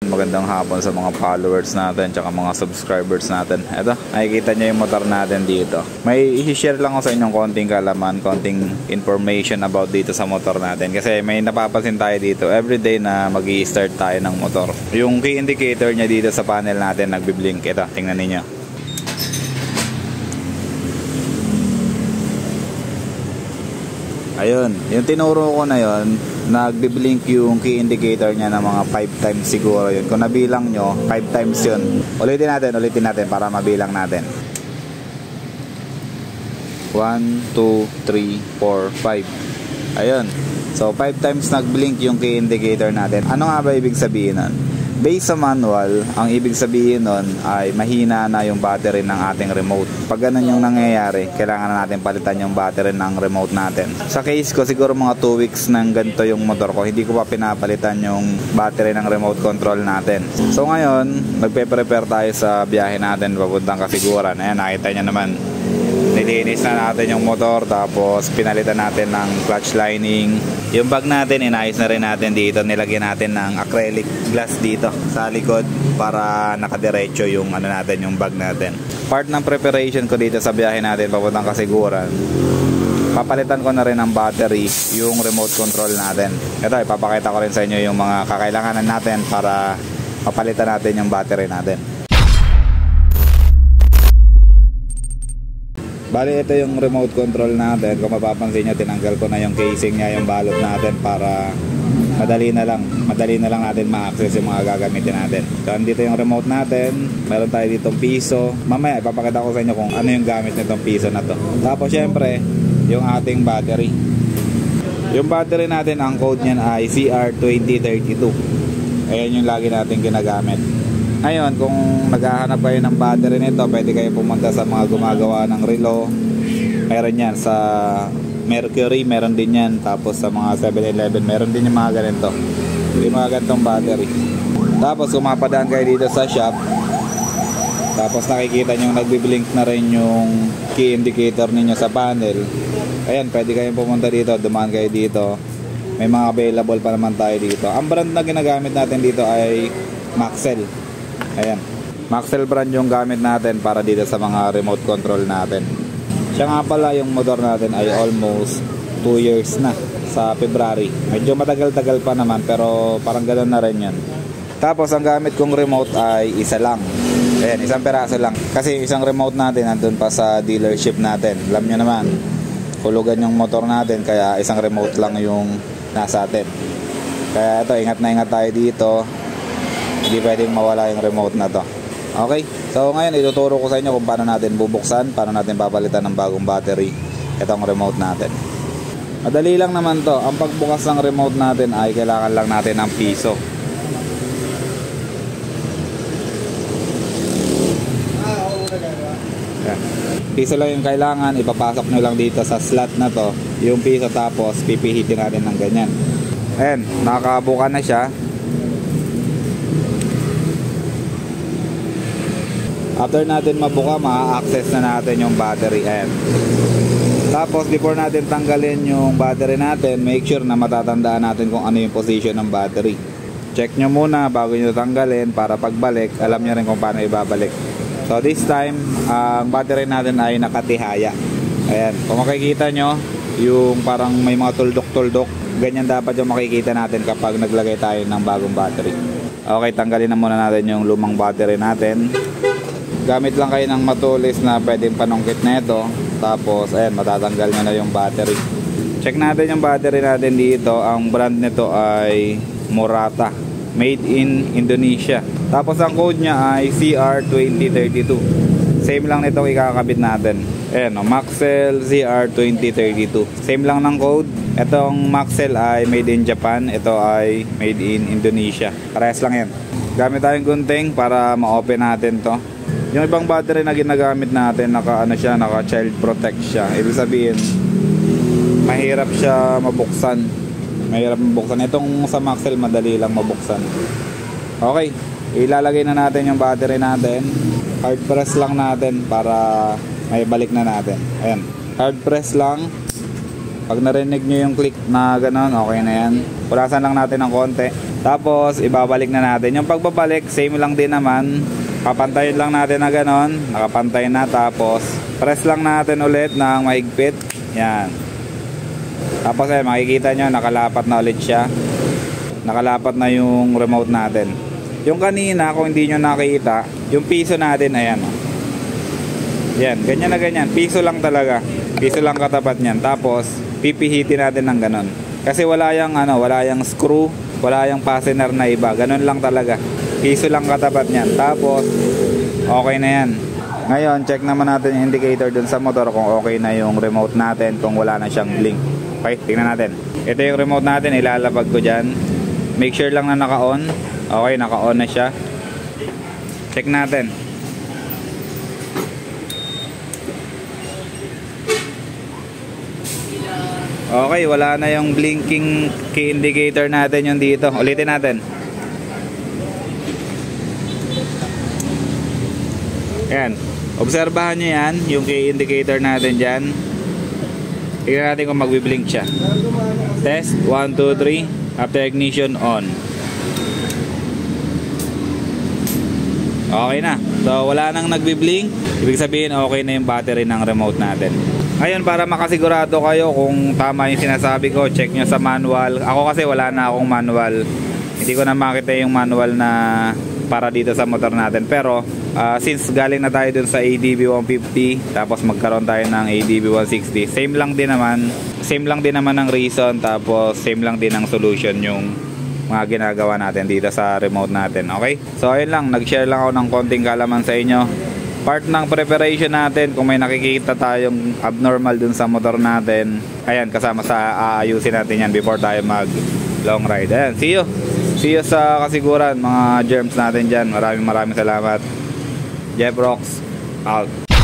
Magandang hapon sa mga followers natin tsaka mga subscribers natin. Eto, nakikita nyo yung motor natin dito. May i-share lang ako sa inyong konting kalaman, konting information about dito sa motor natin. Kasi may napapansin tayo dito everyday na mag-i-start tayo ng motor. Yung key indicator niya dito sa panel natin nagbi-blink. Ito, tingnan ninyo. Ayun, yung tinuro ko na yun, nagbi-blink yung key indicator niya ng mga 5 times siguro yun. Kung nabilang nyo, 5 times yun. Ulitin natin para mabilang natin. 1, 2, 3, 4, 5. Ayun. So 5 times nag-blink yung key indicator natin. Ano nga ba ibig sabihin nun? Based sa manual, ang ibig sabihin nun ay mahina na yung battery ng ating remote. Pag ganun yung nangyayari, kailangan na natin palitan yung battery ng remote natin. Sa case ko, siguro mga 2 weeks nang ganito yung motor ko, hindi ko pa pinapalitan yung battery ng remote control natin. So ngayon, magpe-prepare tayo sa biyahe natin papuntang Kasiguran. Ayan, nakita nyo naman. Nilinis na natin yung motor, tapos pinalitan natin ng clutch lining. Yung bag natin, inayos na rin natin dito. Nilagyan natin ng acrylic glass dito sa likod para nakadiretso yung natin, yung bag natin. Part ng preparation ko dito sa biyahe natin papuntang Kasiguran, papalitan ko na rin ang battery, yung remote control natin. Ito, ipapakita ko rin sa inyo yung mga kakailanganan natin para papalitan natin yung battery natin. Bali, ito yung remote control natin. Kung mapapansin nyo, tinanggal ko na yung casing nya, yung balot natin, para madali na lang natin ma-access yung mga gagamitin natin. So, andito yung remote natin. Meron tayo ditong piso. Mamaya, ipapakita ko sa inyo kung ano yung gamit nitong piso na to. Tapos, syempre, yung ating battery. Yung battery natin, ang code niyan ay CR2032. Ayan yung lagi natin ginagamit. Ngayon, kung naghahanap kayo ng battery nito, pwede kayo pumunta sa mga gumagawa ng relo. Meron yan sa Mercury, meron din yan. Tapos sa mga 7-Eleven, meron din yung mga ganito. Yung mga ganitong battery. Tapos kung mapadaan kayo dito sa shop, tapos nakikita nyo nagbi-blink na rin yung key indicator ninyo sa panel. Ayan, pwede kayong pumunta dito, dumaan kayo dito. May mga available pa naman tayo dito. Ang brand na ginagamit natin dito ay Maxell. Ayan, Maxell brand yung gamit natin para dito sa mga remote control natin. Siya nga pala, yung motor natin ay almost 2 years na sa February. Medyo matagal-tagal pa naman, pero parang ganoon na rin yan. Tapos ang gamit kong remote ay isa lang. Ayan, isang peraso lang. Kasi isang remote natin nandun pa sa dealership natin. Alam nyo naman, hulugan yung motor natin, kaya isang remote lang yung nasa atin. Kaya ito, ingat na ingat tayo dito. Hindi pwedeng mawala yung remote na to. Okay, so ngayon ituturo ko sa inyo kung paano natin bubuksan, paano natin papalitan ng bagong battery itong remote natin. Madali lang naman to. Ang pagbukas ng remote natin ay kailangan lang natin ng piso. Yan. Piso lang yung kailangan. Ipapasok nyo lang dito sa slot na to yung piso, tapos pipihitin natin ng ganyan. Ayan, nakabuka na siya. After natin mabuka, ma-access na natin yung battery. Ayan. Tapos before natin tanggalin yung battery natin, make sure na matatandaan natin kung ano yung position ng battery. Check nyo muna bago nyo tanggalin para pagbalik, alam nyo rin kung paano ibabalik. So this time, ang battery natin ay nakatihaya. Ayan. Kung makikita nyo, yung parang may mga tuldok-tuldok, ganyan dapat yung makikita natin kapag naglagay tayo ng bagong battery. Okay, tanggalin na muna natin yung lumang battery natin. Gamit lang kayo ng matulis na pwedeng panungkit na ito. Tapos ayan, matatanggal nyo na yung battery. Check natin yung battery natin dito. Ang brand nito ay Murata, made in Indonesia. Tapos ang code niya ay CR2032. Same lang nito ikakabit natin. Ayan, Maxell CR2032. Same lang ng code. Itong Maxell ay made in Japan. Ito ay made in Indonesia. Parehas lang yan. Gamit tayong gunting para ma-open natin to. Yung ibang battery na ginagamit natin, naka child protect siya. Ibig sabihin, mahirap siya mabuksan. Itong sa Maxell, madali lang mabuksan. Okay, ilalagay na natin yung battery natin. Hard press lang natin para may balik na natin. Ayan, hard press lang. Pag narinig nyo yung click na gano'n, okay na yan. Pulasan lang natin ng konti. Tapos ibabalik na natin. Yung pagbabalik, same lang din naman. Papantayin lang natin na ganon. Nakapantay na. Tapos press lang natin ulit ng mahigpit. Yan. Tapos makikita nyo, nakalapat na ulit siya. Nakalapat na yung remote natin. Yung kanina, kung hindi nyo nakita, yung piso natin, ayan. Yan, ganyan na ganyan. Piso lang talaga. Piso lang katapat niyan. Tapos pipihitin natin ng ganon. Kasi wala yung screw, wala yung fastener na iba. Ganon lang talaga. Piso lang katapat niyan. Tapos okay na yan. Ngayon, check naman natin yung indicator dun sa motor kung okay na yung remote natin, kung wala na siyang blink. Okay, tingnan natin. Ito yung remote natin, ilalapag ko dyan. Make sure lang na naka-on. Okay, naka-on na siya. Check natin. Okay, wala na yung blinking key indicator natin yung dito. Ulitin natin. Ayan. Obserbahan nyo yan, yung key indicator natin dyan. Tingnan natin kung magbiblink siya. Test, 1, 2, 3. After ignition, on. Okay na. So, wala nang nagbiblink. Ibig sabihin, okay na yung battery ng remote natin. Ngayon, para makasigurado kayo kung tama yung sinasabi ko, check nyo sa manual. Ako kasi wala na akong manual. Hindi ko na makita yung manual na para dito sa motor natin. Pero, since galing na tayo dun sa ADB 150, tapos magkaroon tayo ng ADB 160, same lang din naman ang reason, tapos same lang din ang solution yung mga ginagawa natin dito sa remote natin. Okay? So, ayun lang. Nag-share lang ako ng konting kalaman sa inyo. Part ng preparation natin, kung may nakikita tayong abnormal dun sa motor natin, ayan, kasama sa aayusin natin yan before tayo mag long ride. Ayan, see you sa kasiguran, mga germs natin dyan. Maraming salamat. Jeff Rocks out.